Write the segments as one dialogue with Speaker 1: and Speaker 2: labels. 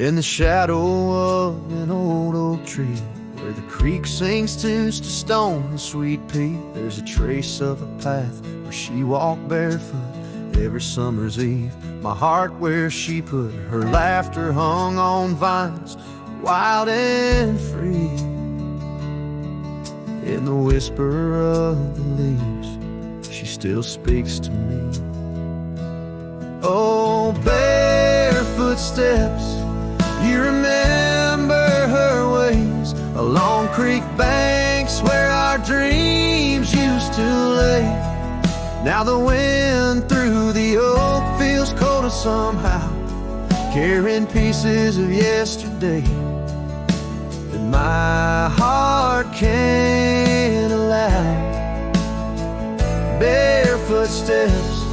Speaker 1: In the shadow of an old oak tree, where the creek sings tunes to stone and sweet pea, there's a trace of a path where she walked barefoot every summer's eve. My heart where she put her laughter hung on vines, wild and free. In the whisper of the leaves, she still speaks to me. Oh, barefoot steps, you remember her ways along creek banks where our dreams used to lay. Now the wind through the oak feels colder somehow, carrying pieces of yesterday that my heart can't allow. Barefoot steps,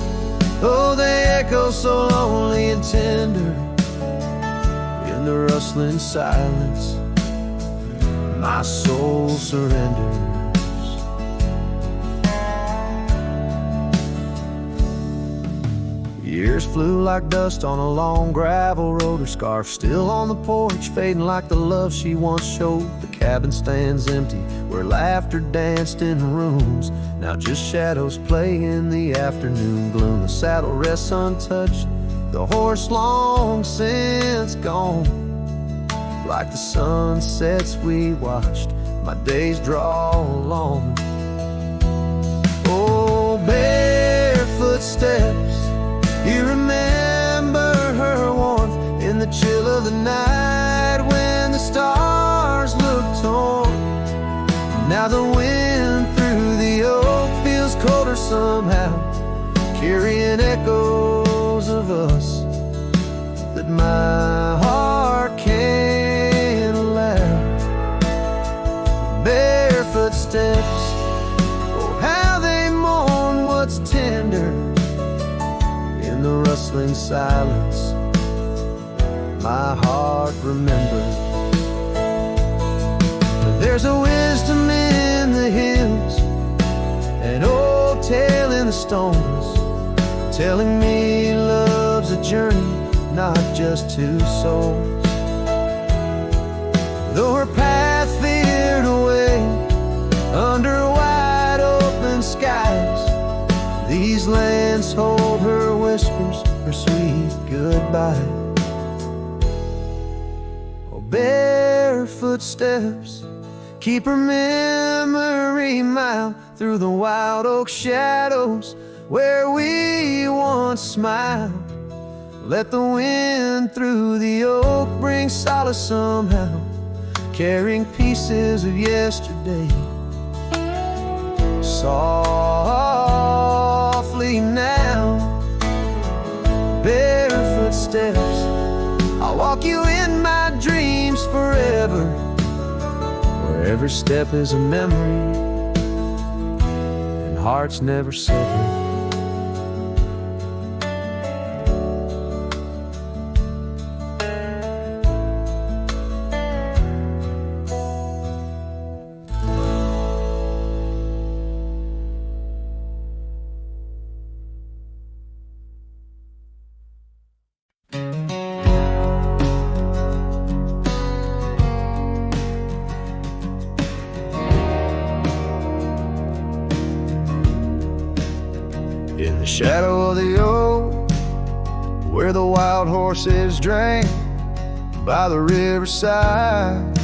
Speaker 1: oh, they echo so lonely and tender in the rustling silence. My soul surrenders. Years flew like dust on a long gravel road. Her scarf still on the porch, fading like the love she once showed. The cabin stands empty where laughter danced in rooms. Now just shadows play in the afternoon gloom. The saddle rests untouched, the horse long since gone. Like the sunsets we watched, my days draw long. Oh, barefoot steps, you remember her warmth in the chill of the night when the stars looked torn. Now the wind through the oak feels colder somehow, carrying echoes of us that my heart can't allow. Barefoot steps, oh how they mourn what's tender in the rustling silence. My heart remembers. There's a wisdom in the hills, an old tale in the stones, telling me love's a journey, not just two souls. Though her path veered away under wide open skies, these lands hold her whispers, her sweet goodbye. Oh, barefoot steps, keep her memory mild through the wild oak shadows where we once smiled. Let the wind through the oak bring solace somehow, carrying pieces of yesterday. Softly now, barefoot steps, I'll walk you in my dreams forever, where every step is a memory and hearts never sever. In the shadow of the oak, where the wild horses drank, by the riverside,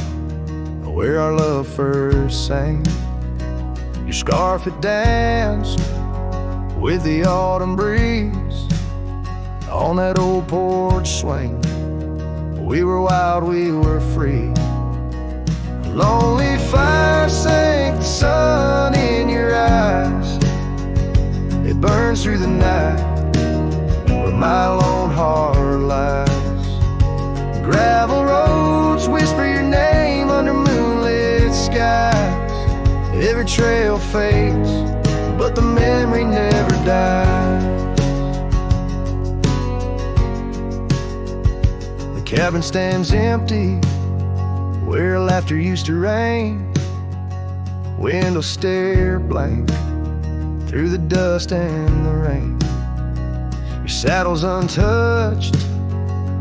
Speaker 1: where our love first sang. Your scarf had danced with the autumn breeze on that old porch swing. We were wild, we were free. A lonely fire sank the sun in your eyes. It burns through the night where my lone heart lies. Gravel roads whisper your name under moonlit skies. Every trail fades, but the memory never dies. The cabin stands empty where laughter used to rain. Windows stare blank through the dust and the rain. Your saddle's untouched,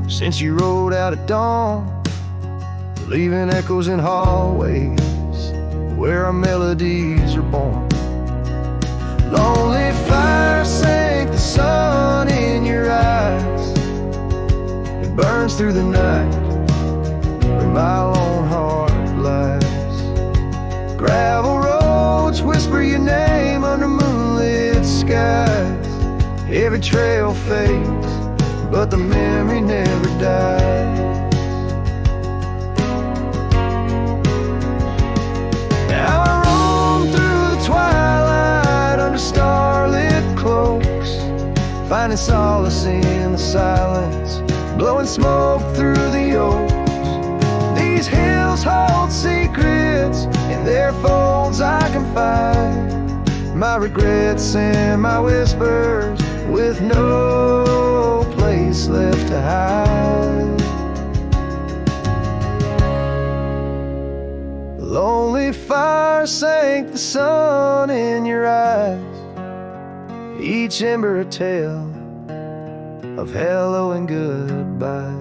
Speaker 1: since you rode out at dawn, leaving echoes in hallways where our melodies are born. Lonely fire sank the sun in your eyes. It burns through the night where my lone heart lies. Gravel roads whisper your name under moonlit skies. Every trail fades, but the memory never dies. Now I roam through the twilight under starlit cloaks, finding solace in the silence, blowing smoke through the oaks. These hills hold secrets, in their folds I confide my regrets and my whispers, with no place left to hide. Lonely fire sank the sun in your eyes, each ember a tale of hello and goodbye.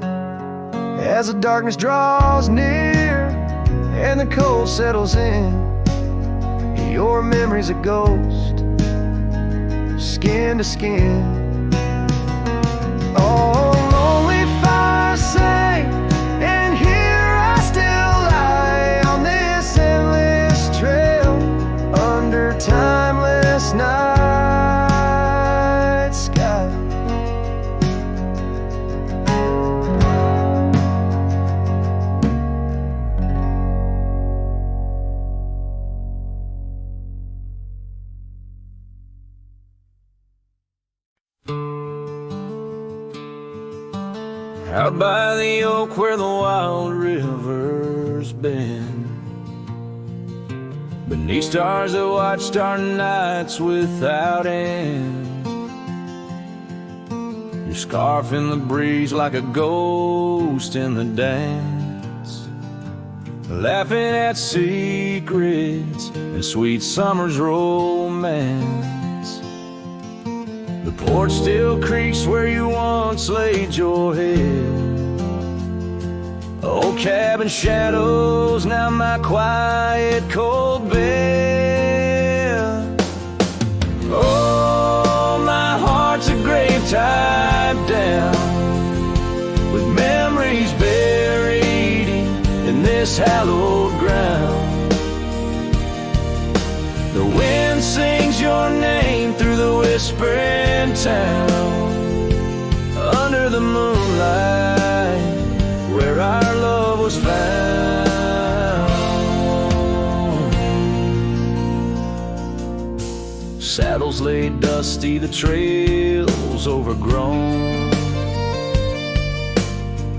Speaker 1: As the darkness draws near and the cold settles in, your memory's a ghost, skin to skin. Oh, lonely fire sank, and here I still lie on this endless trail under timeless night sky.
Speaker 2: Out by the oak where the wild river's been, beneath stars that watched our nights without end. Your scarf in the breeze like a ghost in the dance, laughing at secrets and sweet summer's romance. The porch still creaks where you once laid your head. Old cabin shadows, now my quiet cold bed. Oh, my heart's a grave tied down, with memories buried in this hallowed ground. The wind sings your name through the whispering town, under the moonlight where our love was found. Saddles laid dusty, the trails overgrown,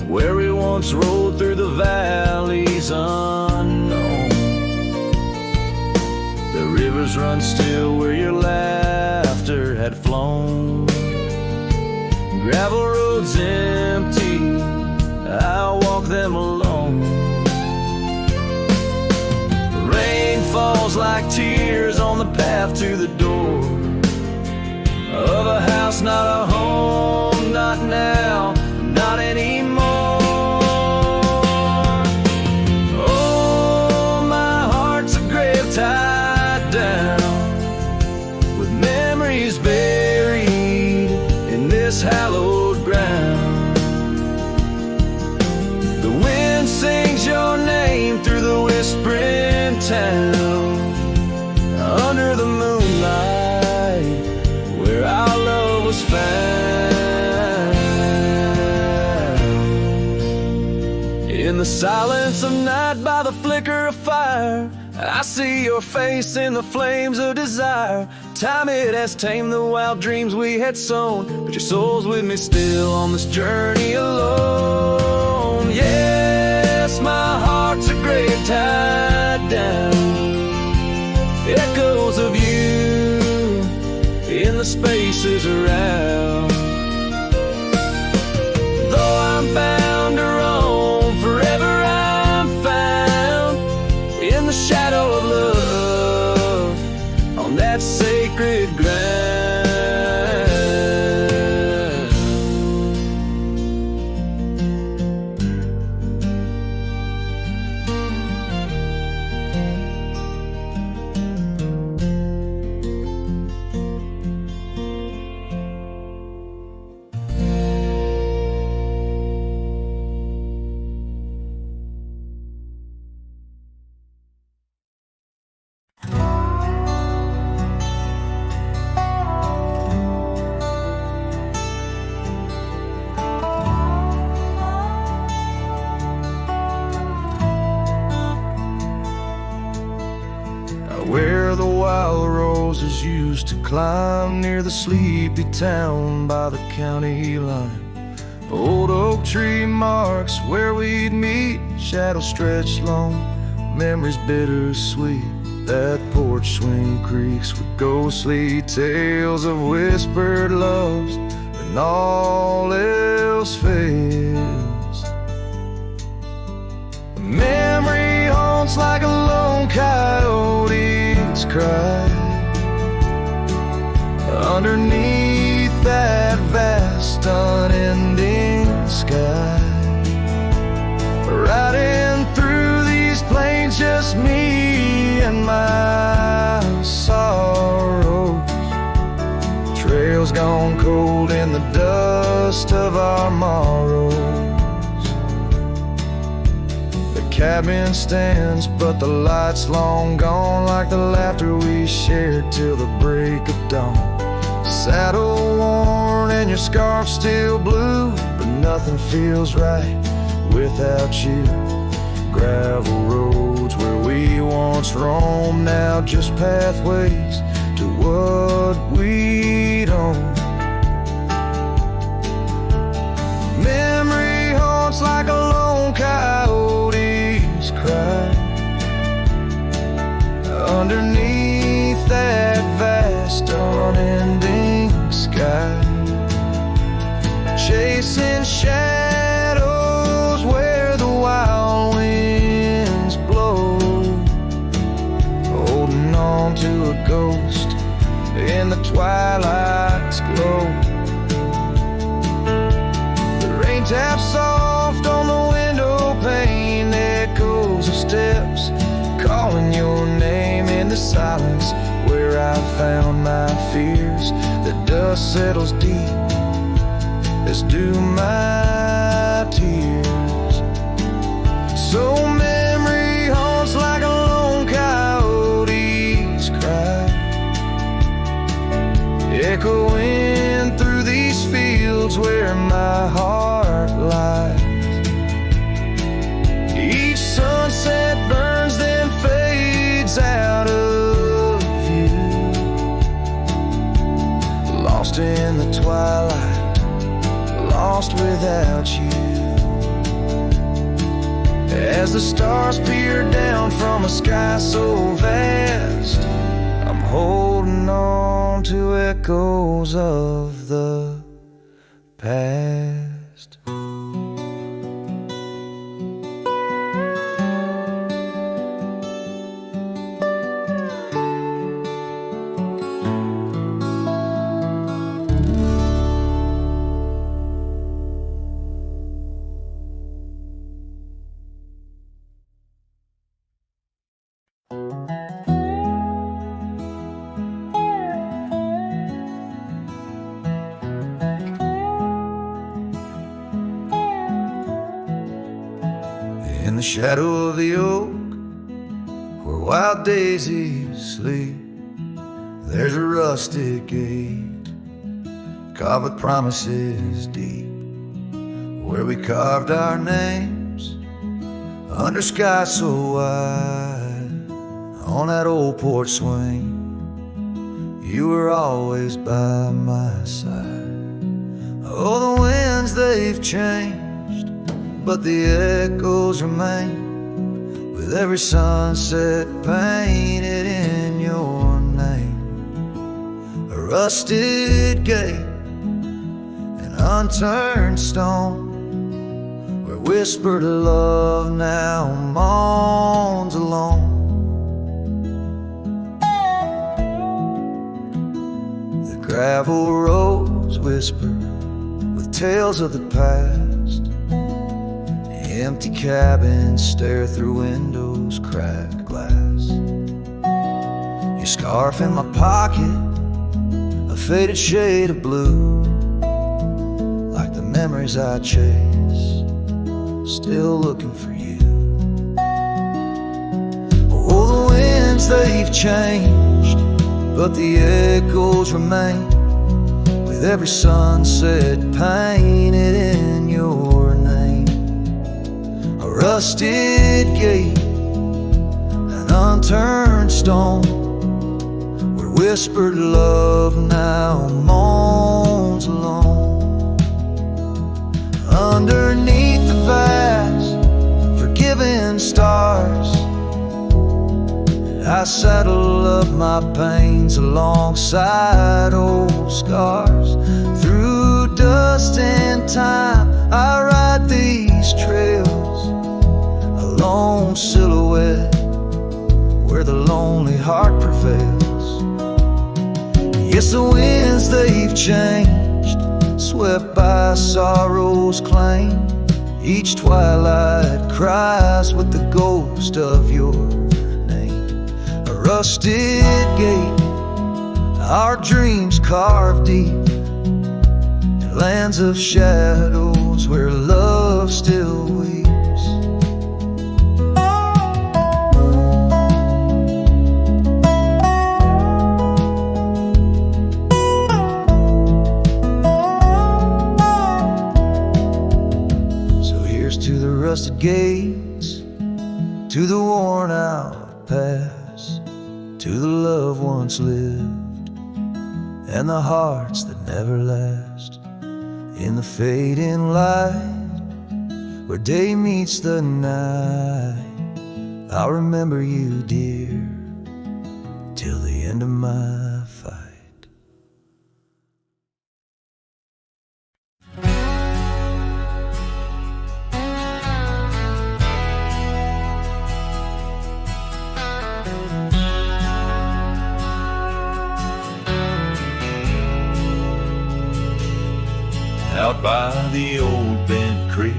Speaker 2: where we once rode through the valleys unknown. The rivers run still where your laughter had flown. Gravel roads empty, I'll walk them alone. Rain falls like tears on the path to the door of a house, not a home, not now, not anymore. Oh, my heart's a grave tied down, with memories buried in this hallowed ground. The wind sings your name through the whispering town, under the moonlight where our love was found. In the silence of night by the flicker of fire, I see your face in the flames of desire. Time it has tamed the wild dreams we had sown, but your soul's with me still on this journey alone. Yes, my heart's a grave tied down, echoes of you in the spaces around. Though I'm bound to roam, forever I'm found in the shadow of love on that sacred ground.
Speaker 1: where the wild roses used to climb, near the sleepy town by the county line. Old oak tree marks where we'd meet, shadows stretched long, memories bittersweet. That porch swing creaks with ghostly tales of whispered loves when all else fails. Memory haunts like a lone coyote's cry underneath that vast unending sky. Riding through these plains, just me and my sorrows. Trails gone cold in the dust of our morrows. The cabin stands, but the light's long gone, like the laughter we shared till the break of dawn. Saddle worn and your scarf still blue, but nothing feels right without you. Gravel roads where we once roamed, now just pathways to what we don't. Memory haunts like a lone coyote's cry underneath that vast unending sky. Chasing shadows where the wild winds blow, holding on to a ghost in the twilight's glow. The rain taps soft on the window pane, echoes of steps calling your name in the silence where I found my fears. The dust settles deep, as do my tears. So memory haunts like a lone coyote's cry, echoing through these fields where my heart lies. Each sunset burns, then fades out of view, lost in the twilight, lost without you. As the stars peer down from a sky so vast, I'm holding on to echoes of the past. In the shadow of the oak, where wild daisies sleep, there's a rustic gate carved with promises deep, where we carved our names under sky so wide. On that old porch swing, you were always by my side. Oh, the winds, they've changed, but the echoes remain, with every sunset painted in your name. A rusted gate, an unturned stone, where whispered love now moans alone. The gravel roads whisper with tales of the past. Empty cabins stare through windows, cracked glass. Your scarf in my pocket, a faded shade of blue, like the memories I chase, still looking for you. Oh, the winds, they've changed, but the echoes remain, with every sunset painted in your name. A rusted gate, an unturned stone, whispered love now moans alone. Underneath the vast, forgiving stars, I saddle up my pains alongside old scars. Through dust and time, I ride these trails, a lone silhouette where the lonely heart prevails. Yes, the winds, they've changed, swept by sorrow's claim. Each twilight cries with the ghost of your name. A rusted gate, our dreams carved deep in lands of shadows where love still weeps. Rusted gates, to the worn out past, to the love once lived, and the hearts that never last. In the fading light, where day meets the night, I'll remember you, dear, till the end of my fight.
Speaker 2: Out by the old bent creek,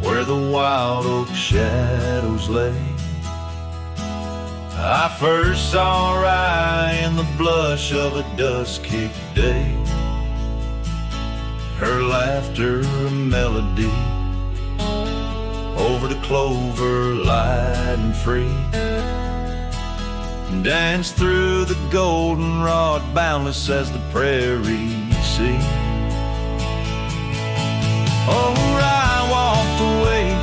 Speaker 2: where the wild oak shadows lay, I first saw Rye in the blush of a dust-kicked day. Her laughter a melody over the clover, light and free, danced through the goldenrod, boundless as the prairie sea. Oh, I walked away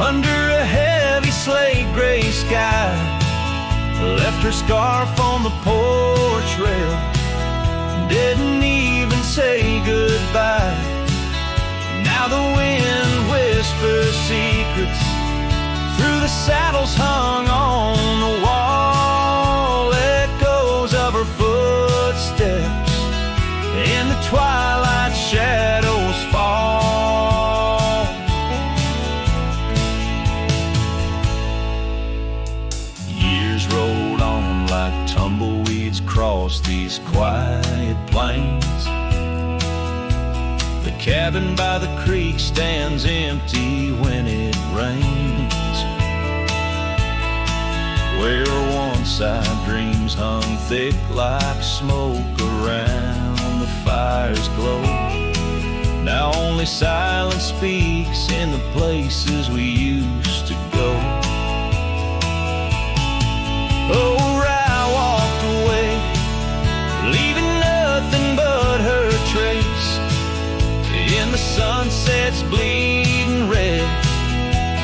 Speaker 2: under a heavy slate gray sky, left her scarf on the porch rail, didn't even say goodbye. Now the wind whispers secrets through the saddles hung on the wall, echoes of her footsteps in the twilight shadows fall. Years rolled on like tumbleweeds across these quiet plains. The cabin by the creek stands empty when it rains, where once our dreams hung thick like smoke around the fire's glow. Now only silence speaks in the places we used to go. Oh, I walked away, leaving nothing but her trace in the sunset's bleeding red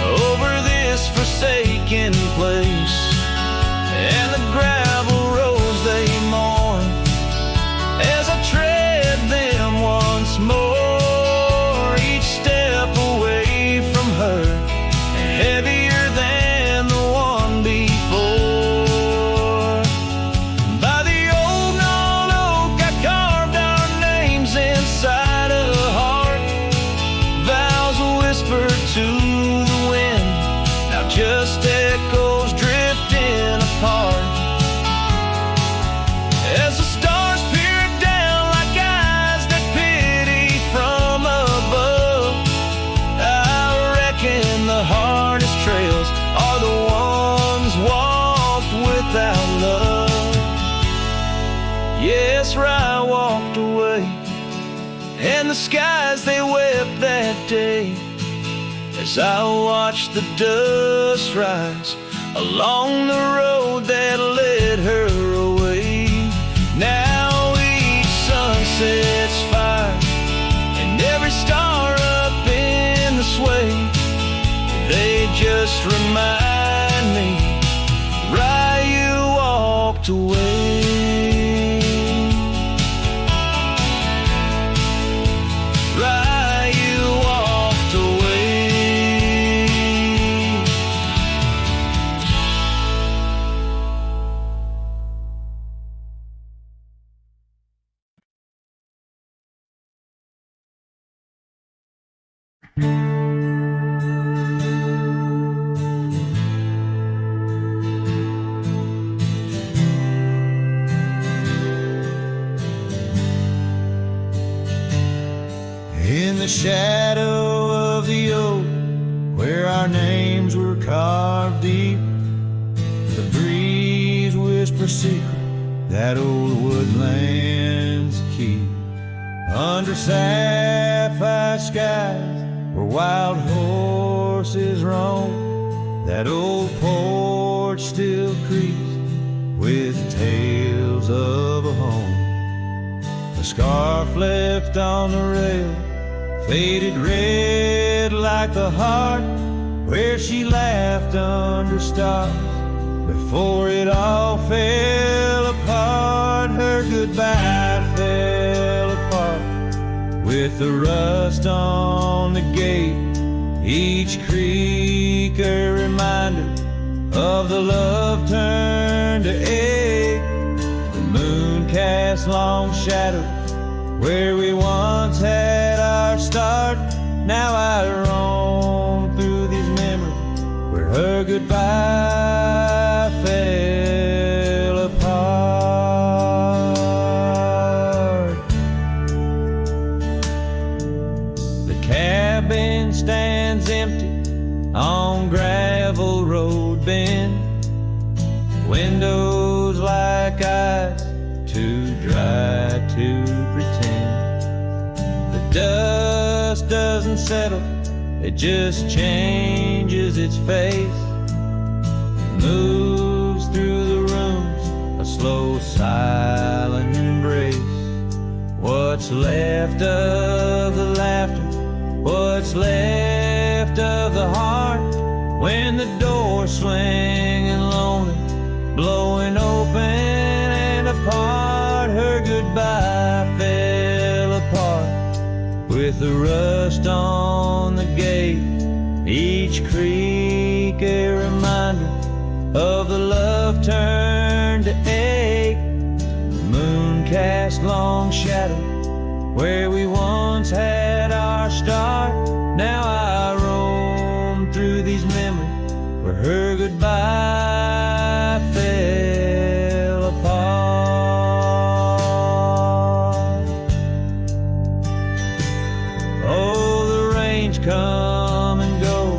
Speaker 2: over this forsaken place. And the gravel roads they mourn as I tread them once more, each step away from her heavier than the one before. By the old gnarled oak I carved our names inside a heart, vows whispered to the wind, now just echoes drifting apart. As the stars peer down like eyes that pity from above, I reckon the hardest trails are the ones walked without love. Yes, I walked away, and the skies they wept that day as I watched the dust rise along the road that led her away. Now each sunset's fire and every star up in the sway, they just remind me, Rye, you walked away.
Speaker 1: In the shadow of the oak, where our names were carved deep, the breeze whispers secret that old woodlands keep. Under sapphire skies where wild horses roam, that old porch still creaks with tales of a home. A scarf left on the rail, faded red like the heart where she laughed under stars before it all fell apart. Her goodbye fell apart with the rust on the gate, each creak a reminder of the love turned to ache. The moon cast long shadows where we once had our start. Now I roam through these memories where her goodbye fell apart. The cabin stands empty on gravel road bend, windows like eyes too dry to pretend. The dust doesn't settle, it just changes its face, moves through the rooms, a slow silent embrace. What's left of the laughter, what's left of the heart, when the door's swinging lonely, blowing open and apart. Her goodbye fell apart with the rust on the gate, each creak a reminder of the love turned to ache. The moon cast long shadow where we once had our start. Now I roam through these memories where her goodbye fell apart. Oh, the rains come and go,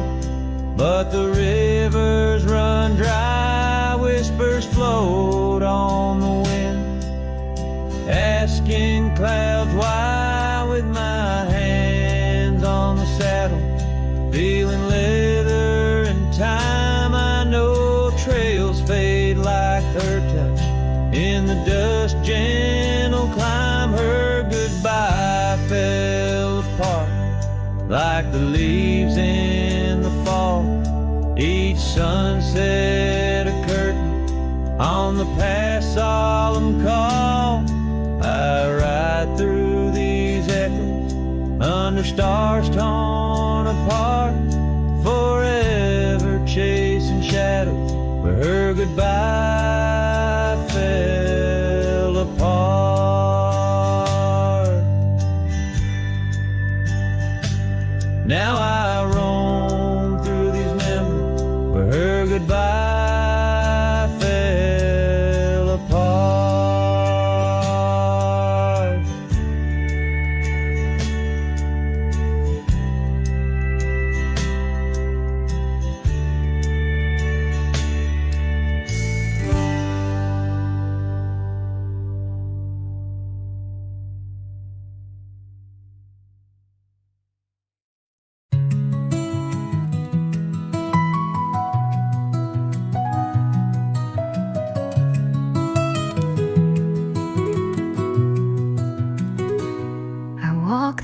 Speaker 1: but the rivers run dry. Whispers float on the wind, asking clouds why. With my hands on the saddle, feeling leather and time, I know trails fade like her touch. In the dust, gentle climb. Her goodbye fell apart like the leaves in the fall. Each sunset a curtain on the past solemn call. I ride through these echoes under stars torn apart, forever chasing shadows where her goodbye fell apart. Now I roam through these memories where her goodbye fell apart.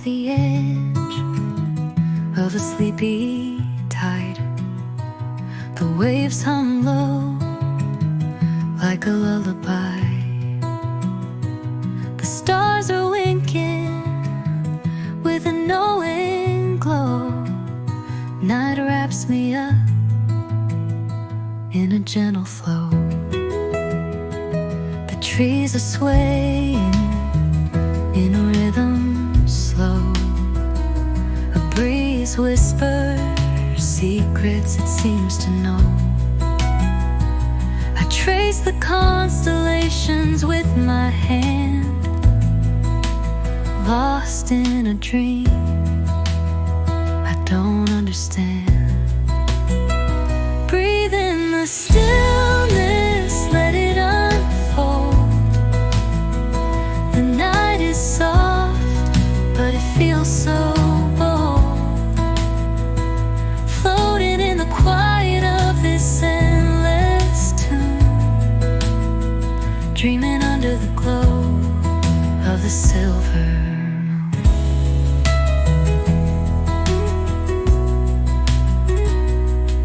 Speaker 3: The edge of a sleepy tide, the waves hum low like a lullaby. The stars are winking with a knowing glow. Night wraps me up in a gentle flow. The trees are swaying in a rhythm slow. A breeze Stars whisper secrets it seems to know. I trace the constellations with my hand, lost in a dream I don't understand. Breathe in the stillness, let it unfold. The night is soft, but it feels so bold. Floating in the quiet of this endless tune, dreaming under the glow of the silver moon.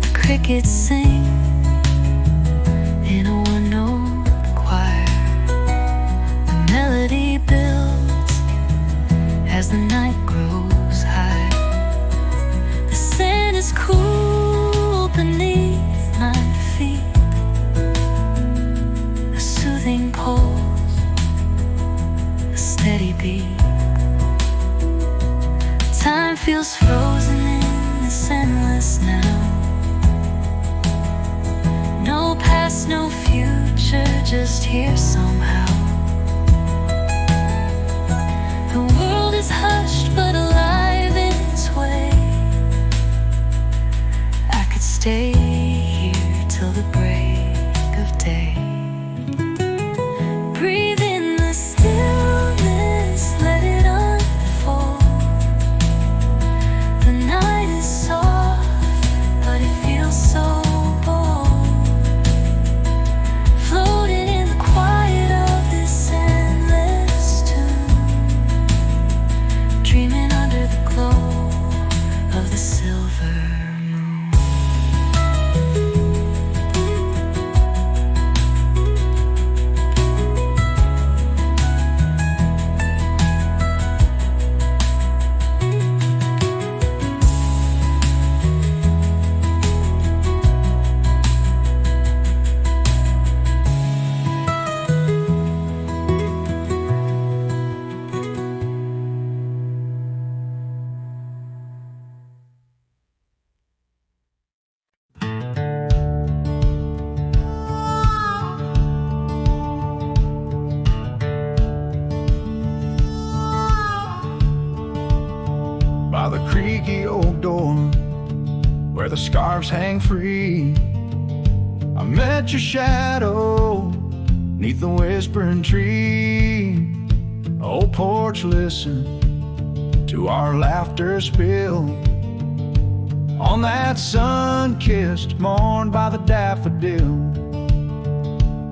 Speaker 3: The crickets sing in a one-note choir. The melody builds as the night grows high. The sand is cool beneath my feet. A soothing pulse, a steady beat. Time feels frozen in this endless now. No past, no future, just here somehow. The world is hushed but alive in its way. I could stay here till the break of day. Breathe in the stillness, let it unfold. The night is soft, but it feels so bold. Floating in the quiet of this endless tune, dreaming under the glow of the silver moon.
Speaker 1: By the creaky oak door where the scarves hang free, I met your shadow neath the whispering tree. Old porch, listen to our laughter spill on that sun-kissed morn by the daffodil.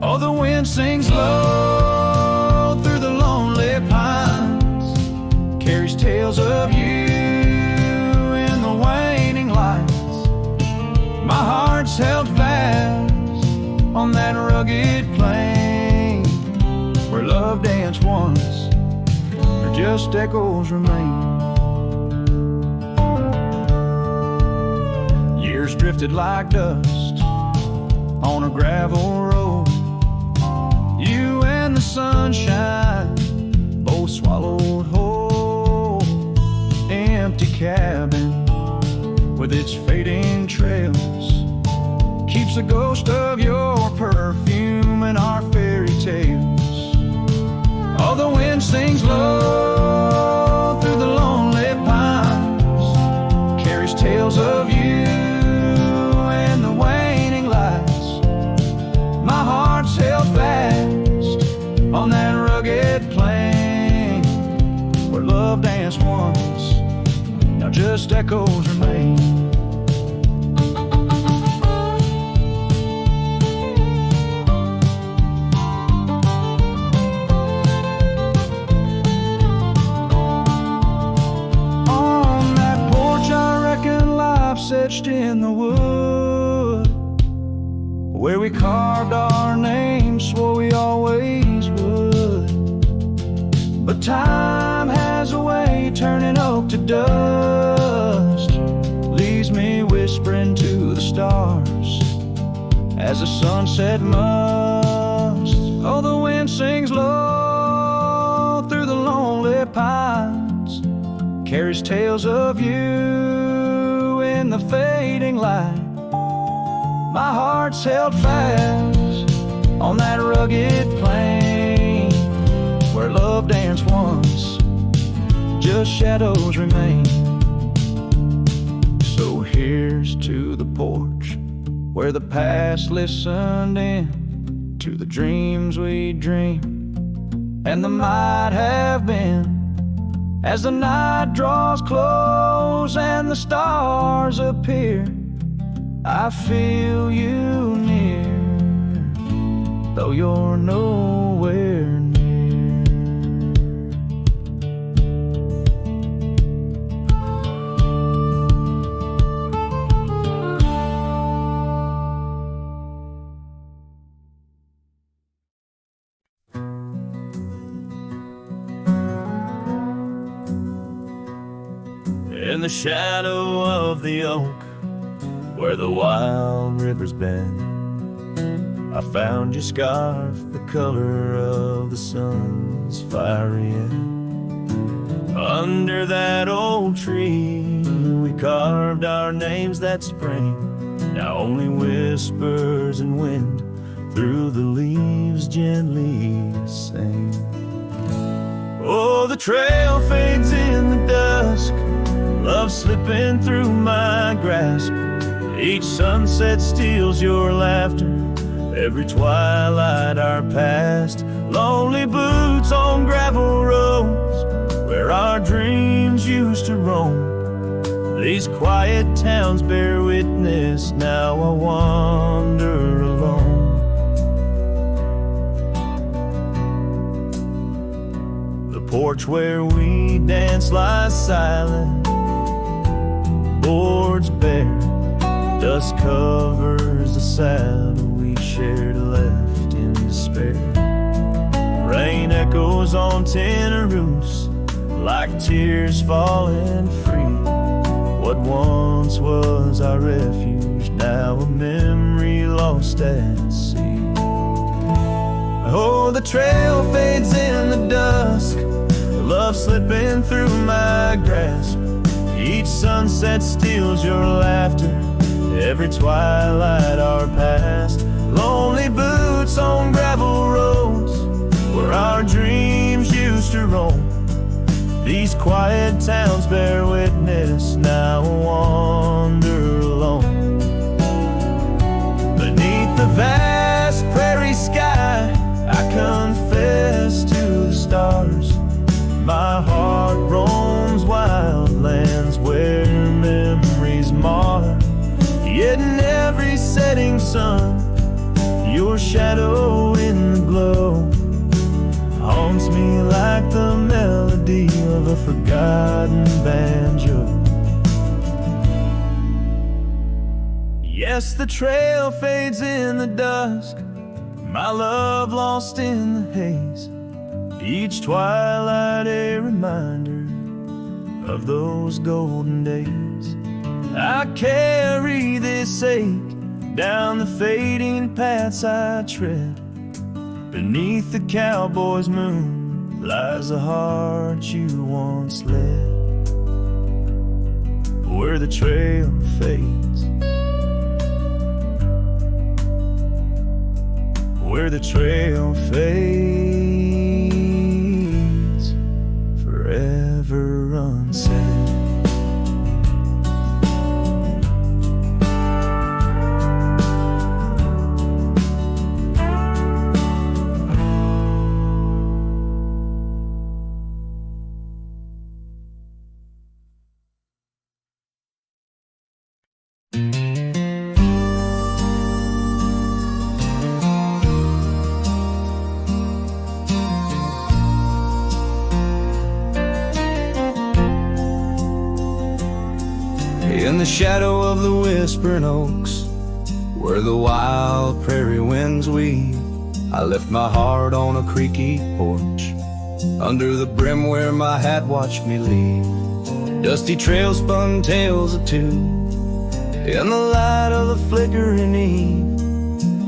Speaker 1: Oh, the wind sings low through the lonely pines, carries tales of you in the waning lights. My heart's held fast on that rugged plain where love danced once, or just echoes remain. Years drifted like dust on a gravel road. You and the sunshine both swallowed whole. Empty cabin with its fading trails keeps the ghost of your perfume in our fairy tales. Oh, the wind sings low through the lonely pines, carries tales of you in the waning lights. My heart's held fast on that rugged plain where love danced once, now just echoes remain. Etched in the wood where we carved our names, swore we always would. But time has a way turning oak to dust, leaves me whispering to the stars as the sunset must. Oh, the wind sings low through the lonely pines, carries
Speaker 2: carries tales of you in the fading light. My heart's held fast on that rugged plain where love danced once, just shadows remain. So here's to the porch where the past listened in to the dreams we dreamed and the might have been. As the night draws close and the stars appear, I feel you near, though you're nowhere near.
Speaker 4: In the shadow of the oak, where the wild rivers bend, I found your scarf, the color of the sun's fiery end. Under that old tree, we carved our names that spring. Now only whispers and wind through the leaves gently sing. Oh, the trail fades in the dusk, love slipping through my grasp. Each sunset steals your laughter, every twilight our past. Lonely boots on gravel roads, where our dreams used to roam. These quiet towns bear witness, now I wander alone. The porch where we dance lies silent, boards bare, dust covers the saddle we shared, left in despair. Rain echoes on tin roofs like tears falling free. What once was our refuge, now a memory lost at sea. Oh, the trail fades in the dusk, love slipping through my grasp. Each sunset steals your laughter, every twilight our past. Lonely boots on gravel roads, where our dreams used to roam. These quiet towns bear witness, now I wander alone. Beneath the vast prairie sky, I confess to the stars. My heart roams wild lands where memories mar. Yet in every setting sun, your shadow in the glow haunts me like the melody of a forgotten banjo. Yes, the trail fades in the dusk, my love lost in the haze. Each twilight a reminder of those golden days. I carry this ache down the fading paths I tread. Beneath the cowboy's moon lies the heart you once led. Where the trail fades, where the trail fades, forever unsaid.
Speaker 2: In the shadow of the whispering oaks, where the wild prairie winds weave, I left my heart on a creaky porch, under the brim where my hat watched me leave. Dusty trails spun tales of two, in the light of the flickering eve,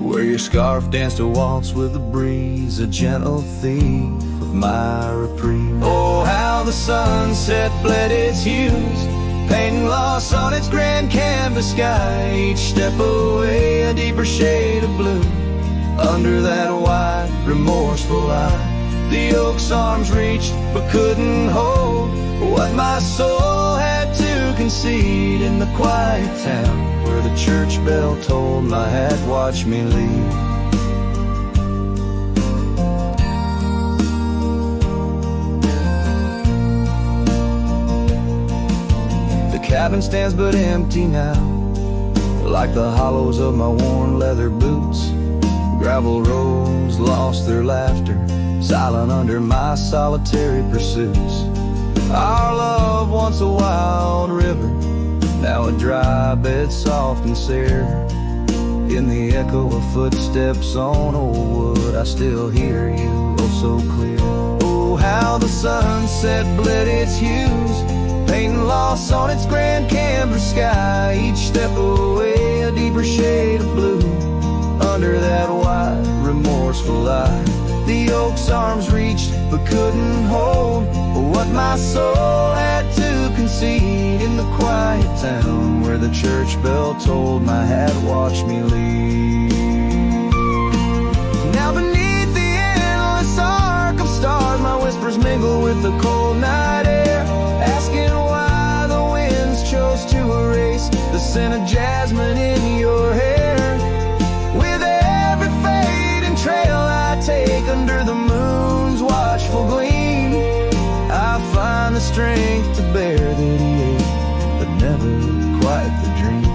Speaker 2: where your scarf danced a waltz with the breeze, a gentle thief of my reprieve. Oh, how the sunset bled its hues, painting loss on its grand canvas sky. Each step away a deeper shade of blue, under that wide, remorseful eye. The oak's arms reached but couldn't hold what my soul had to concede. In the quiet town where the church bell tolled, my hat watched me leave. The cabin stands but empty now, like the hollows of my worn leather boots. Gravel roads lost their laughter, silent under my solitary pursuits. Our love, once a wild river, now a dry bed soft and sere. In the echo of footsteps on old wood, I still hear you oh so clear. Oh, how the sunset bled its hues, painting loss on its grand canvas sky. Each step away a deeper shade of blue, under that wide, remorseful eye. The oak's arms reached but couldn't hold what my soul had to concede. In the quiet town where the church bell tolled, my hat watched me leave. Now beneath the endless arc of stars, my whispers mingle with the cold night air, asking why the winds chose to erase the scent of jasmine in your hair. With every fading trail I take under the moon's watchful gleam, I find the strength to bear that he ate, but never quite the dream.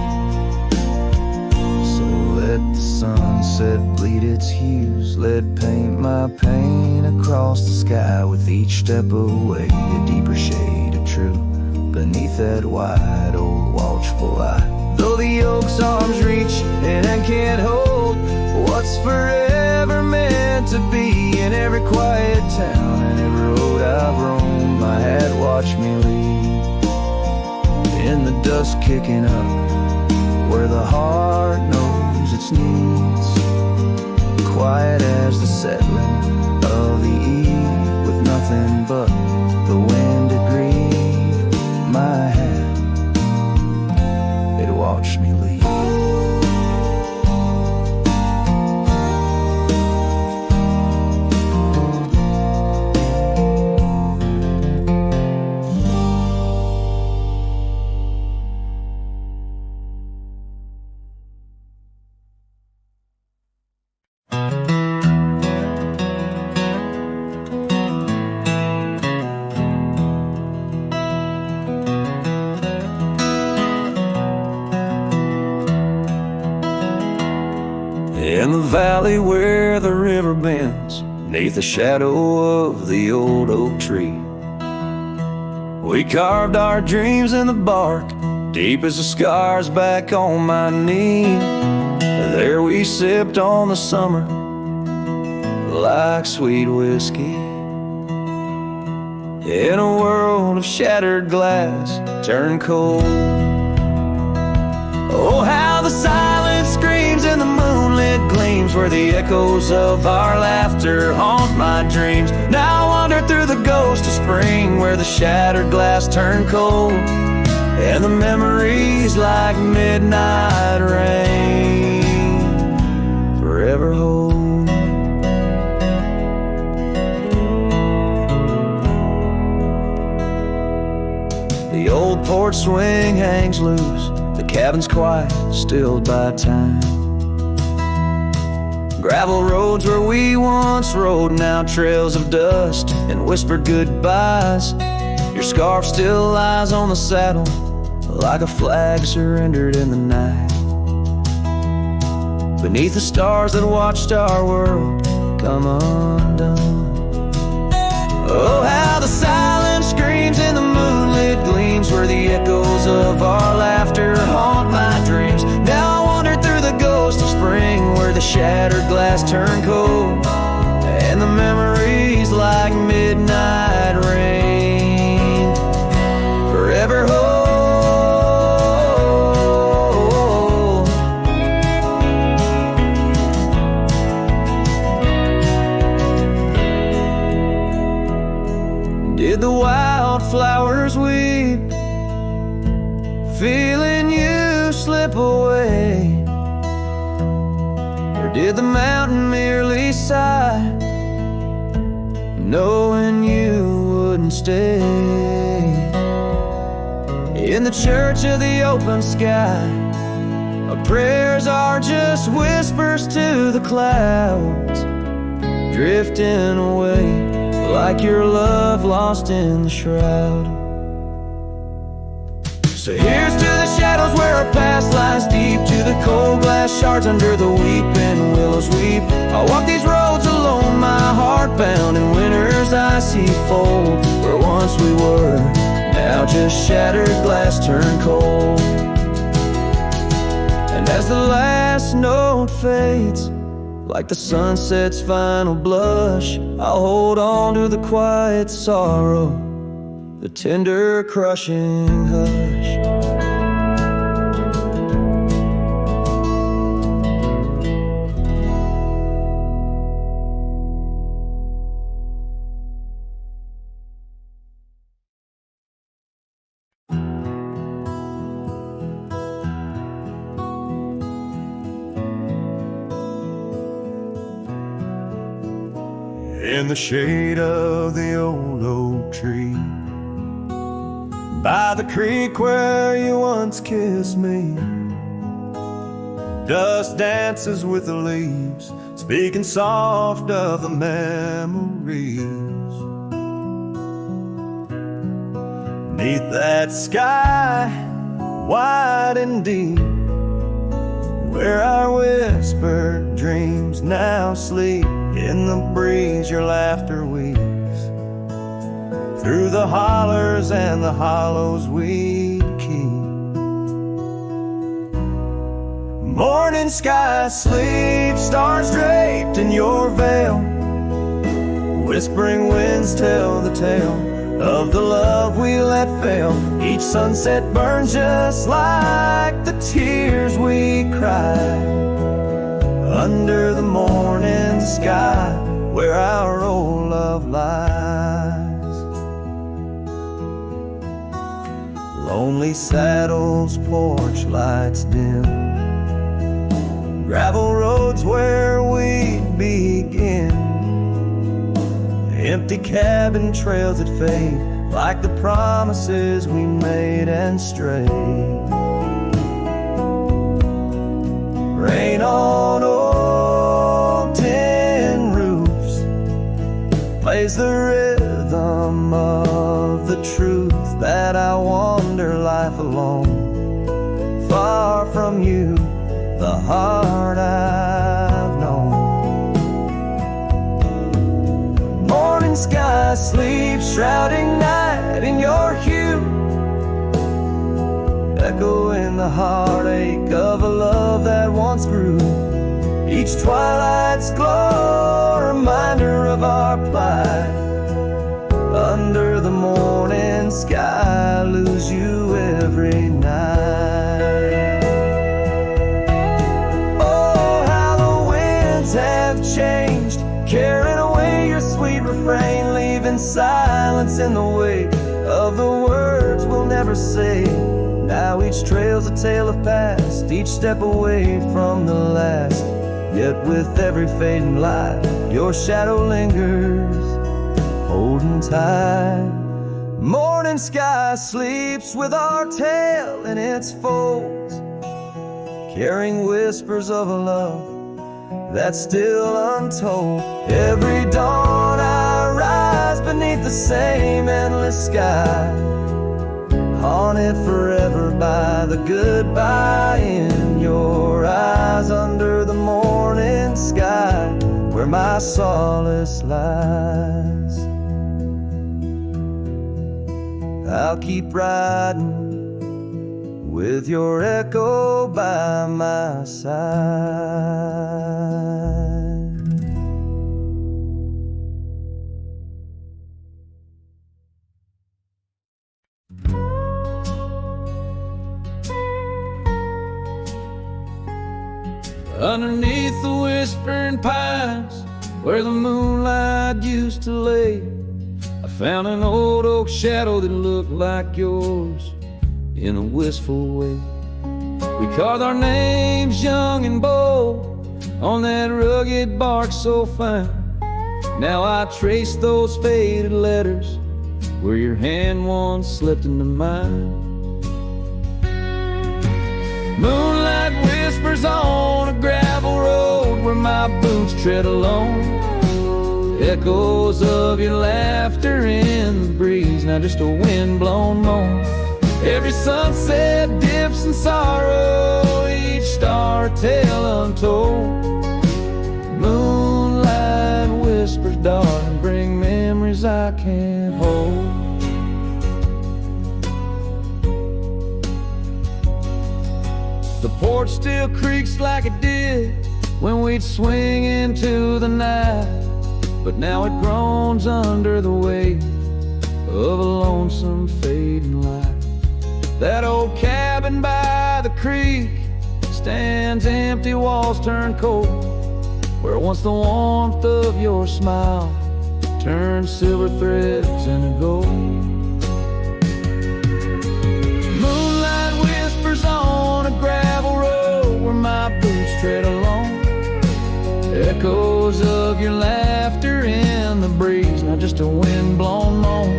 Speaker 2: So let the sunset bleed its hues, let paint my pain across the sky. With each step away a deeper shade of true, beneath that wide old watchful eye. Though the oak's arms reach and I can't hold what's forever meant to be, in every quiet town and every road I've roamed, my hat watched me leave. In the dust kicking up where the heart knows its needs, quiet as the settling of the eve, with nothing but the wind to grieve, my hat, it watched me leave. In the valley where the river bends, neath the shadow of the old oak tree, we carved our dreams in the bark, deep as the scars back on my knee. There we sipped on the summer like sweet whiskey, in a world of shattered glass turned cold. Oh, how the silence screams in the moonlit gleams, where the echoes of our laughter haunt my dreams. Now I wander through the ghost of spring, where the shattered glass turned cold, and the memories like midnight rain forever hold. The old porch swing hangs loose, the cabin's quiet, stilled by time. Gravel roads where we once rode, now trails of dust and whispered goodbyes. Your scarf still lies on the saddle, like a flag surrendered in the night. Beneath the stars that watched our world come undone. Oh, how the silence screams in the moonlit gleams, where the echoes of our laughter haunt my dreams. Now I wander through the ghost of spring, where the shattered glass turned cold, and the memories like midnight rain forever hold. did the mountain merely sigh, knowing you wouldn't stay? In the church of the open sky, our prayers are just whispers to the clouds, drifting away like your love lost in the shroud. So here's to the shadows where our past lies deep, to the cold glass shards under the weeping willows weep. I walk these roads alone, my heart bound in winter's icy fold, where once we were, now just shattered glass turned cold. And as the last note fades, like the sunset's final blush, I'll hold on to the quiet sorrow, the tender crushing hush.
Speaker 4: In the shade of the old oak tree, by the creek where you once kissed me, dust dances with the leaves, speaking soft of the memories. Neath that sky, wide and deep, where our whispered dreams now sleep, in the breeze your laughter weaves, through the hollers and the hollows we'd keep. Morning sky sleep, stars draped in your veil, whispering winds tell the tale of the love we let fail. Each sunset burns just like the tears we cried under the morning sky, where our old love lies. Lonely saddles, porch lights dim, gravel roads where we'd begin, empty cabin trails that fade like the promises we made and strayed. Rain on old tin roofs plays the rhythm of the truth that I wander life alone, far from you, the heart I've known. Morning sky sleeps, shrouding night in your hue, echoing the heartache of a love that once grew. Each twilight's glow, a reminder of our plight. Under the morning sky, I lose you every night. Oh, how the winds have changed, carrying away your sweet refrain, leaving silence in the wake of the words we'll never say. Now each trail's a tale of past, each step away from the last. Yet with every fading light, your shadow lingers, holding tight. Morning sky sleeps with our tale in its folds, carrying whispers of a love that's still untold. Every dawn I rise beneath the same endless sky, haunted forever by the goodbye in your eyes. Under the morning sky, where my solace lies, I'll keep riding with your echo by my side.
Speaker 2: Underneath the whispering pines, where the moonlight used to lay, I found an old oak shadow that looked like yours in a wistful way. We carved our names young and bold on that rugged bark so fine. Now I trace those faded letters where your hand once slipped into mine. Moonlight whispers on a gravel road where my boots tread alone. Echoes of your laughter in the breeze, now just a wind-blown moan. Every sunset dips in sorrow, each star a tale untold. Moonlight whispers, darling, bring memories I can't hold. The porch still creaks like it did when we'd swing into the night, but now it groans under the weight of a lonesome fading light. That old cabin by the creek stands empty, walls turn cold, where once the warmth of your smile turned silver threads into gold. Moonlight whispers on a gravel road where my boots tread along. Echoes of your laughter in the breeze, not just a wind-blown moan.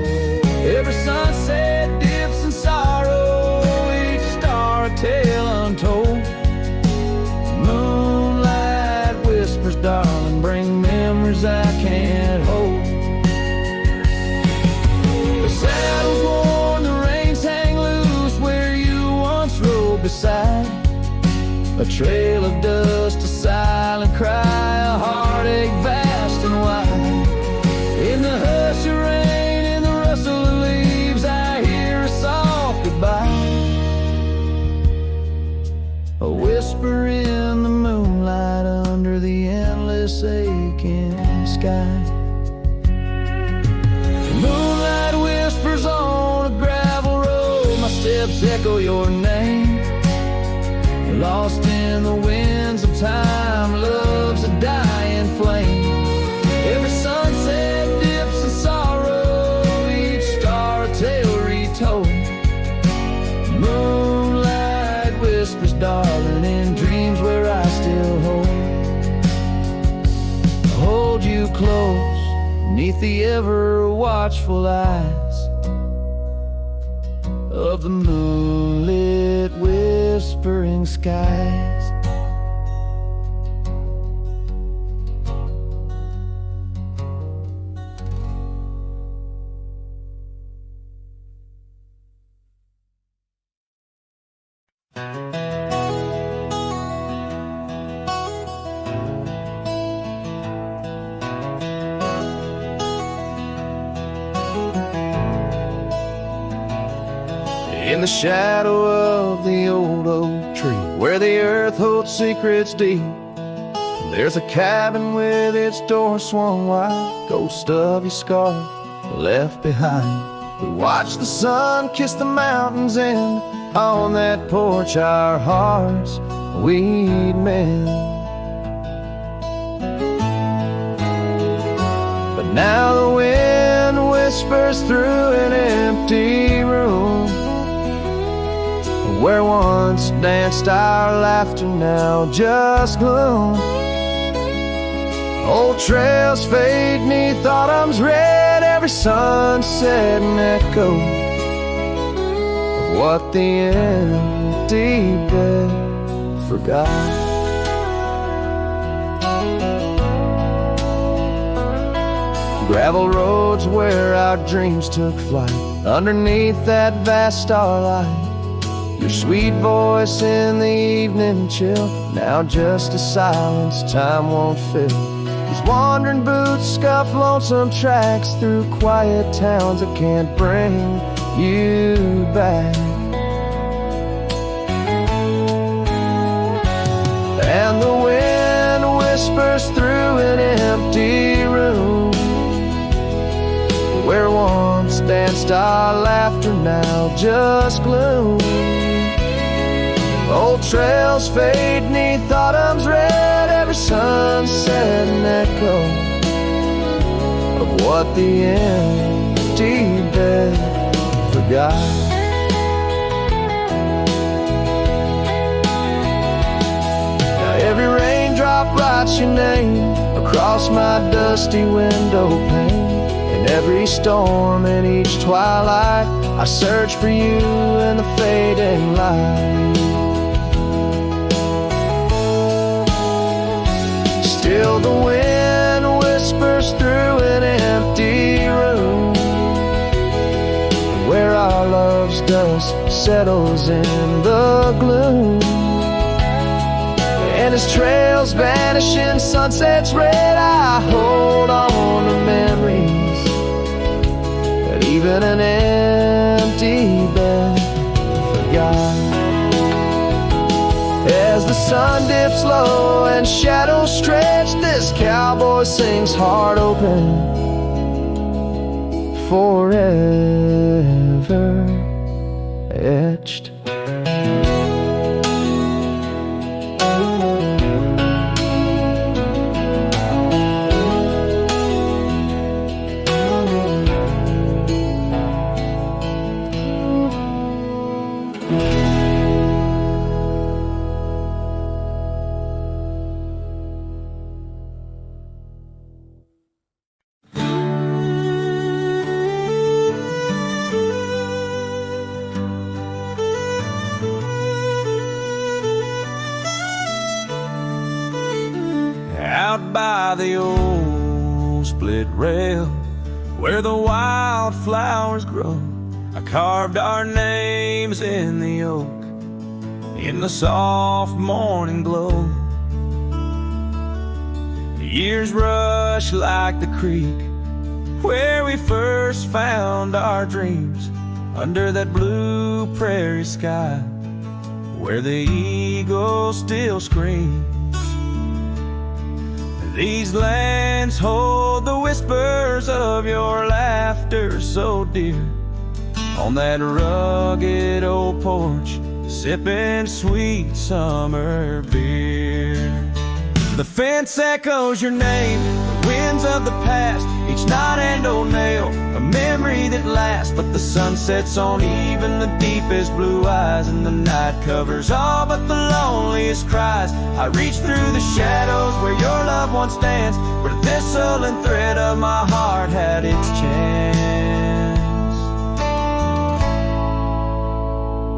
Speaker 2: Every sunset dips in sorrow, each star a tale untold. Moonlight whispers, darling, bring memories I can't hold. The saddle's worn, the reins hang loose where you once rode beside. A trail of dust, a silent cry, a heartache vast and wide. In the hush of rain, in the rustle of leaves, I hear a soft goodbye. A whisper in the moonlight under the endless aching sky. Moonlight whispers on a gravel road, my steps echo your name. Lost in the winds of time, love's a dying flame. Every sunset dips in sorrow, each star a tale retold. Moonlight whispers, darling, in dreams where I still hold you close, neath the ever watchful eyes of the moonlit whispering skies.
Speaker 1: In the shadow of the old oak tree, where the earth holds secrets deep, there's a cabin with its door swung wide, ghost of your scarf left behind. We watch the sun kiss the mountains, and on that porch our hearts we'd mend. But now the wind whispers through an empty room, where once danced our laughter, now just gloom. Old trails fade neath autumn's red, every sunset an echo of what the empty bed forgot. Gravel roads where our dreams took flight, underneath that vast starlight. Your sweet voice in the evening chill, now just a silence time won't fill. These wandering boots scuff lonesome tracks through quiet towns that can't bring you back. And the wind whispers through an empty room, where once danced our laughter, now just gloom. Old trails fade neath autumn's red, every sunset an echo of what the empty bed forgot. Now every raindrop raindrop writes your name across my dusty window pane. In every storm, in each twilight, I search for you in the fading light. Still the wind whispers through an empty room, where our love's dust settles in the gloom. And as trails vanish in sunset's red, I hold on to memories that even an empty bed forgot. As the sun dips low and shadows stretch, this cowboy sings heart open, forever etched.
Speaker 2: Out by the old split rail, where the wildflowers grow, I carved our names in the oak, in the soft morning glow. The years rush like the creek, where we first found our dreams, under that blue prairie sky, where the eagle still screams. These lands hold the whispers of your laughter so dear, on that rugged old porch, sipping sweet summer beer. The fence echoes your name, the winds of the past, each knot and old nail, a memory that lasts. But the sun sets on even the deepest blue eyes, and the night covers all but the loneliest cries. I reach through the shadows where your loved one stands, where the thistle and thread of my heart had its chance.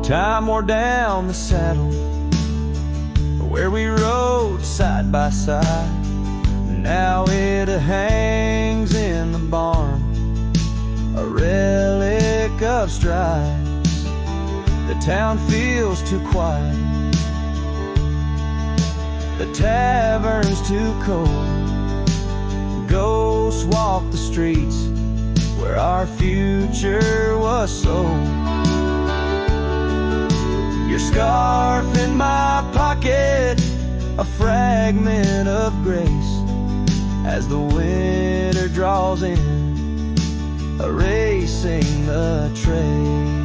Speaker 2: Time wore down the saddle, where we rode side by side. Now it hangs in the barn, a relic of strides. The town feels too quiet, the tavern's too cold. Ghosts walk the streets where our future was sold. Your scarf in my pocket, a fragment of grace, as the winter draws in, erasing the trace.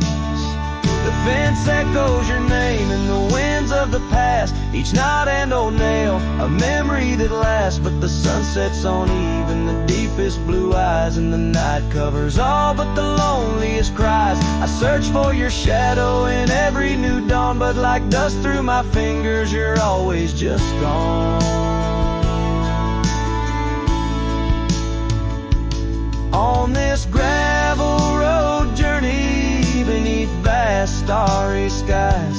Speaker 2: The fence echoes your name in the winds of the past, each knot and old nail, a memory that lasts. But the sun sets on even the deepest blue eyes, and the night covers all but the loneliest cries. I search for your shadow in every new dawn, but like dust through my fingers, you're always just gone. On this gravel road journey beneath vast starry skies,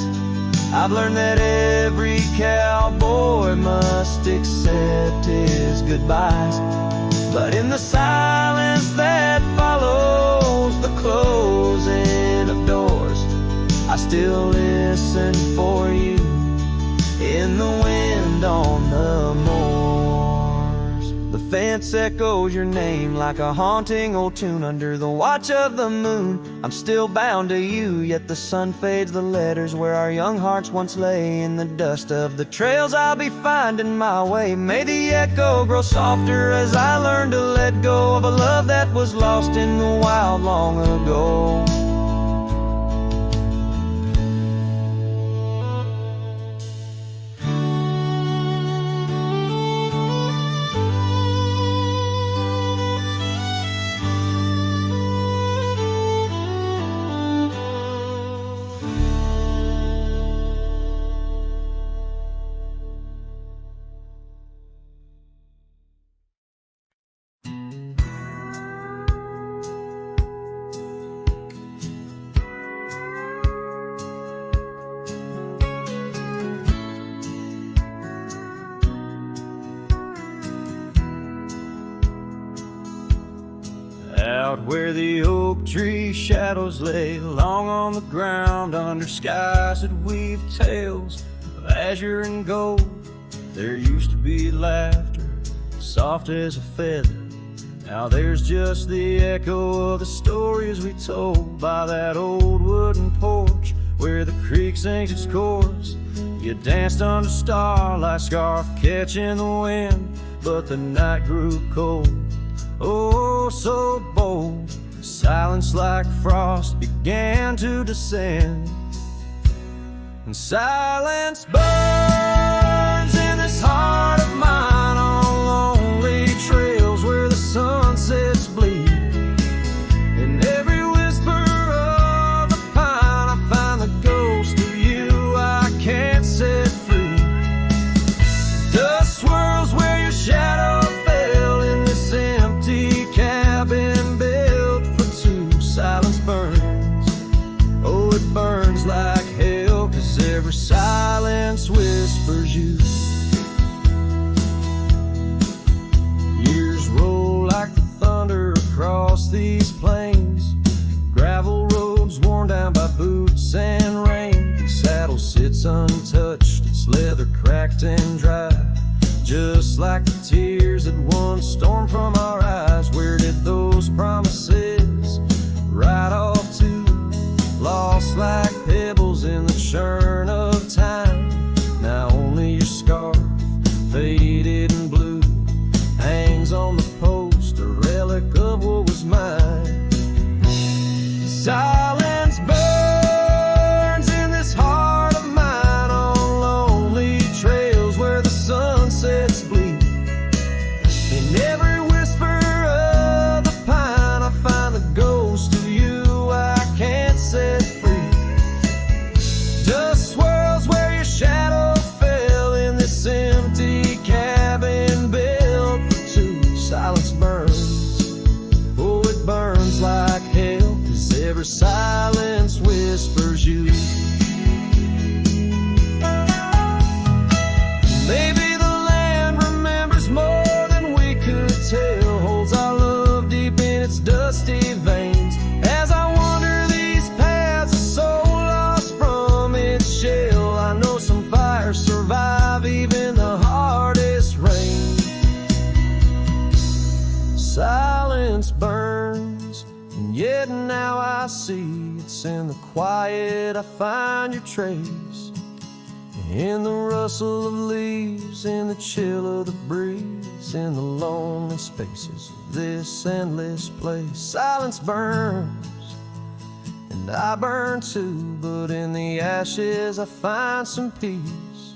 Speaker 2: I've learned that every cowboy must accept his goodbyes. But in the silence that follows the closing of doors, I still listen for you in the wind on the moors. The fence echoes your name like a haunting old tune under the watch of the moon. I'm still bound to you, yet the sun fades the letters where our young hearts once lay. In the dust of the trails I'll be finding my way. May the echo grow softer as I learn to let go of a love that was lost in the wild long ago. out where the oak tree shadows lay long on the ground under skies that weave tales of azure and gold. There used to be laughter, soft as a feather. Now there's just the echo of the stories we told by that old wooden porch where the creek sings its chorus. You danced under starlight, scarf catching the wind, but the night grew cold, oh so bold. Silence like frost began to descend, and silence burns in this heart of mine on lonely trails where the sunsets bleed. In every whisper of the pine I find the ghost of you I can't set free. Dust swirls where your shadow fell in this empty cabin built for two. Silence burns, oh it burns like hell, 'cause every silence whispers you. Years roll like the thunder across these plains, gravel roads worn down by boots and rain. The saddle sits untouched, its leather cracked and dry, just like the tears that once stormed from our eyes. Where did those promises ride off to? Lost like pebbles in the churn of time. Now only your scarf, faded and blue, hangs on the post, a relic of what was mine. Silence burns in this heart of mine on lonely trails where the sunsets bleed. In every whisper of the pine I find the ghost of you I can't set free. Dust swirls where your shadow fell in this empty cabin built for two. Silence burns, oh it burns like hell, 'cause every silence whispers you. Maybe the land remembers more than we could tell, holds our love deep in its dusty veins. As I wander these paths, a soul lost from its shell, I know some fires survive even the hardest rain. Silence burns, and yet now I see it's in the quiet I find your trace. In the rustle of leaves, in the chill of the breeze, in the lonely spaces of this endless place. Silence burns, and I burn too, but in the ashes I find some peace.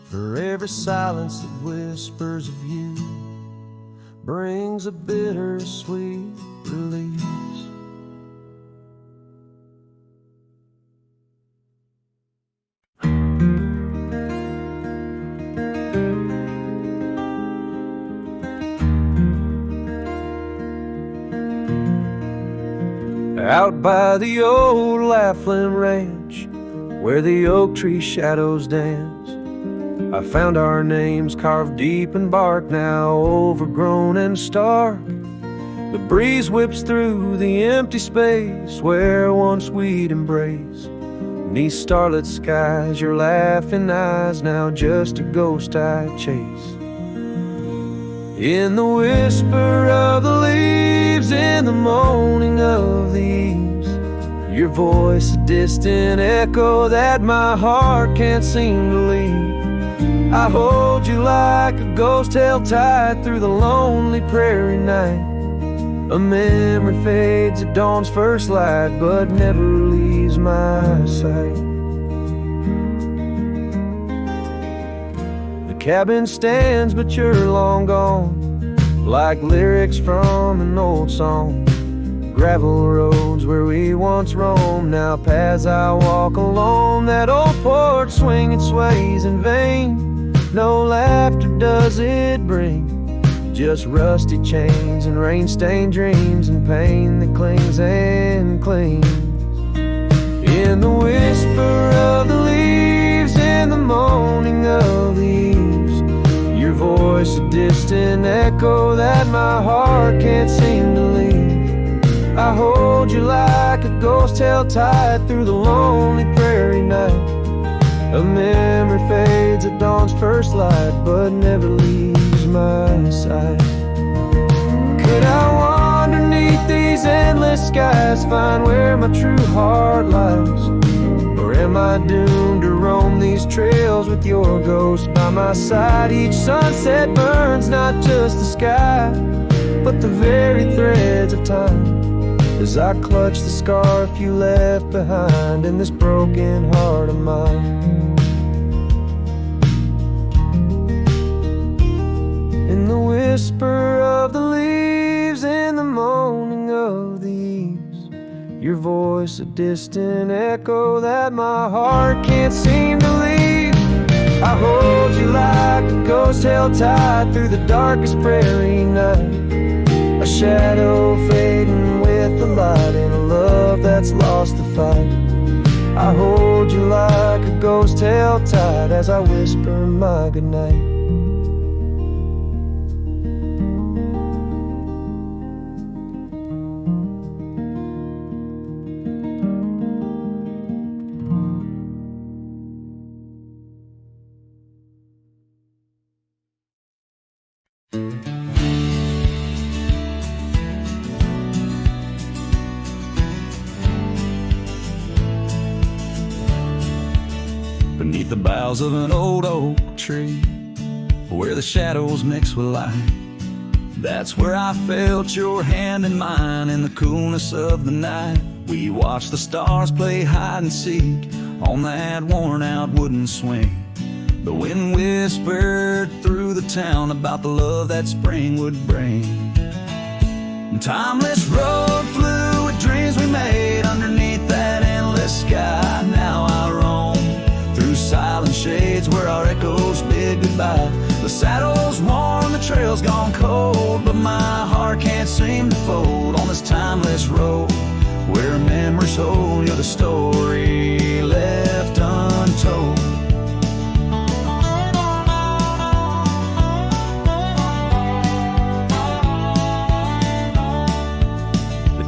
Speaker 2: For every silence that whispers of you brings a bittersweet release. Out by the old Laughlin Ranch, where the oak tree shadows dance, I found our names carved deep in bark, now overgrown and stark. The breeze whips through the empty space where once we'd embrace. Beneath starlit skies, your laughing eyes, now just a ghost I chase. In the whisper of the leaves, in the moaning of the eaves, your voice a distant echo that my heart can't seem to leave. I hold you like a ghost held tight through the lonely prairie night. A memory fades at dawn's first light, but never leaves my sight. The cabin stands, but you're long gone, like lyrics from an old song. Gravel roads where we once roamed, now paths I walk alone. That old porch swing, it sways in vain. No laughter does it bring, just rusty chains and rain-stained dreams and pain that clings and clings. In the whisper of the leaves, in the moaning of the eaves, your voice a distant echo that my heart can't seem to leave. I hold you like a ghost held tight through the lonely prairie night. A memory fades at dawn's first light, but never leaves my side. Could I wander beneath these endless skies, find where my true heart lies? Or am I doomed to roam these trails with your ghost by my side? Each sunset burns not just the sky, but the very threads of time, as I clutch the scarf you left behind in this broken heart of mine. In the whisper of the leaves, in the moaning of the eaves, your voice a distant echo that my heart can't seem to leave. I hold you like a ghost held tight through the darkest prairie night, a shadow fading with the light in a love that's lost the fight. I hold you like a ghost held tight as I whisper my goodnight. Beneath the boughs of an old oak tree, where the shadows mix with light, that's where I felt your hand in mine in the coolness of the night. We watched the stars play hide and seek on that worn out wooden swing. The wind whispered through the town about the love that spring would bring. Timeless road flew with dreams we made underneath that endless sky. Now I roam through silent shades where our echoes bid goodbye. The saddle's worn, the trail's gone cold, but my heart can't seem to fold on this timeless road where memories hold. You're the story left untold.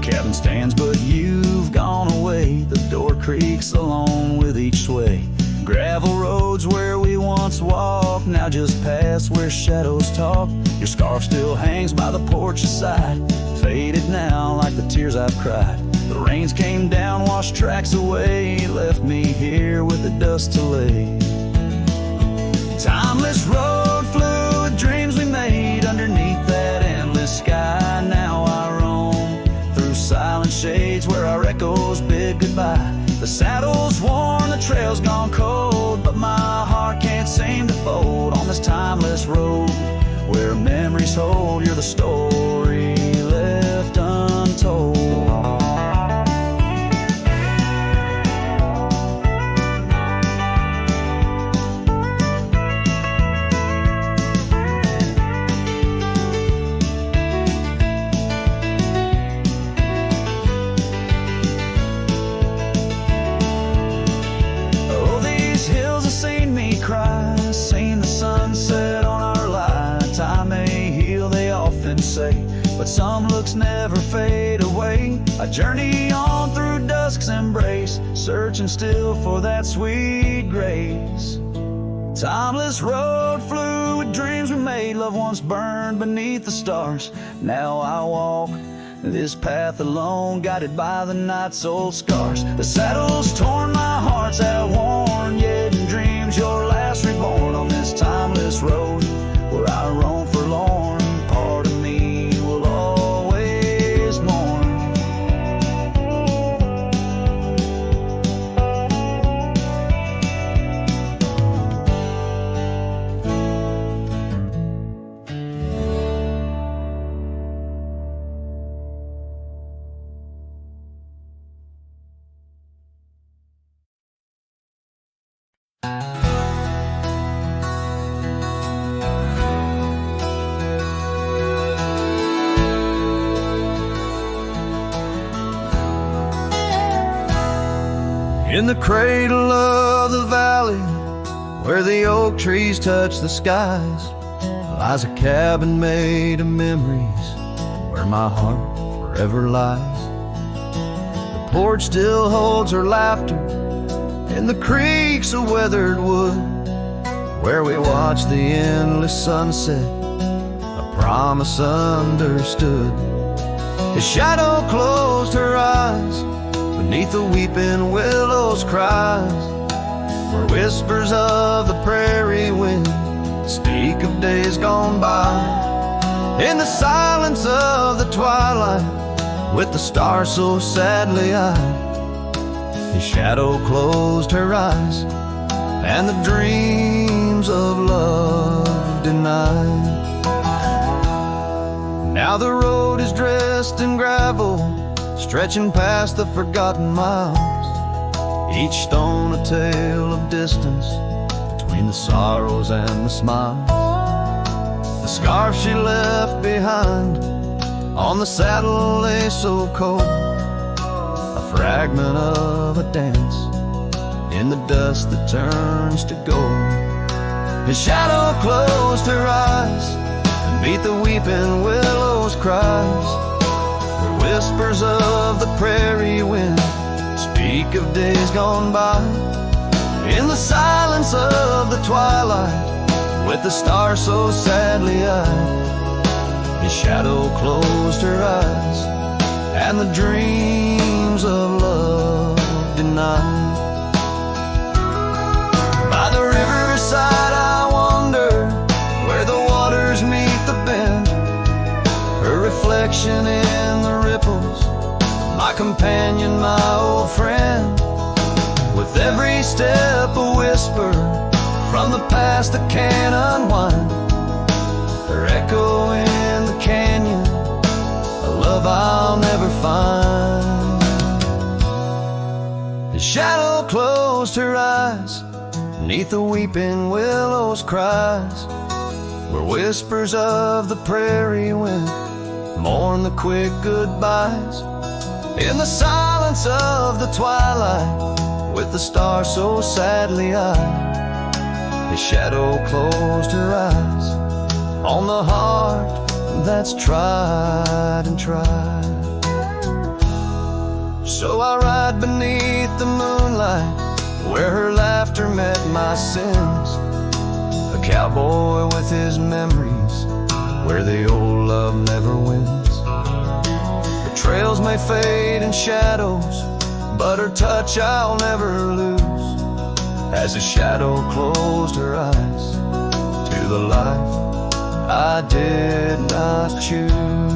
Speaker 2: Cabin stands, but you've gone away. The door creaks along with each sway. Gravel roads where we once walked now just pass where shadows talk. Your scarf still hangs by the porch's side, faded now like the tears I've cried. The rains came down, washed tracks away, left me here with the dust to lay. Timeless road flew with dreams we made underneath that endless sky. Now I roam through silent shades where our echoes bid goodbye. The saddle's worn, the trail's gone cold, but my heart can't seem to fold on this timeless road where memories hold. You're the story left untold. But some looks never fade away. I journey on through dusk's embrace, searching still for that sweet grace. Timeless road flew with dreams we made, love once burned beneath the stars. Now I walk this path alone, guided by the night's old scars. The saddle's torn, my heart's outworn, yet in dreams you're last reborn on this timeless road where I roam forlorn. Part of me will always mourn.
Speaker 1: In the cradle of the valley, where the oak trees touch the skies, lies a cabin made of memories, where my heart forever lies. porch still holds her laughter, and the creak's a weathered wood, where we watch the endless sunset, a promise understood. His shadow closed her eyes, beneath the weeping willows cries, where whispers of the prairie wind speak of days gone by. In the silence of the twilight, with the stars so sadly eyed, his shadow closed her eyes, and the dreams of love denied. Now the road is dressed in gravel, stretching past the forgotten miles, each stone a tale of distance between the sorrows and the smiles. The scarf she left behind on the saddle lay so cold, a fragment of a dance in the dust that turns to gold. His shadow closed her eyes and beat the weeping willows cries, where whispers of the prairie wind speak of days gone by. In the silence of the twilight, with the stars so sadly eyed, his shadow closed her eyes, and the dreams of love denied. By the riverside I wander, where the waters meet the bend, her reflection in the ripples, my companion, my old friend. With every step a whisper from the past that can't unwind, her echo in the canyon, a love I'll never find. His shadow closed her eyes, beneath the weeping willows cries, where whispers of the prairie wind mourn the quick goodbyes. In the silence of the twilight, with the stars so sadly eyed, his shadow closed her eyes on the heart that's tried and tried. So I ride beneath the moonlight, where her laughter met my sins, a cowboy with his memories, where the old love never wins. The trails may fade in shadows, but her touch I'll never lose, as a shadow closed her eyes to the life I did not choose.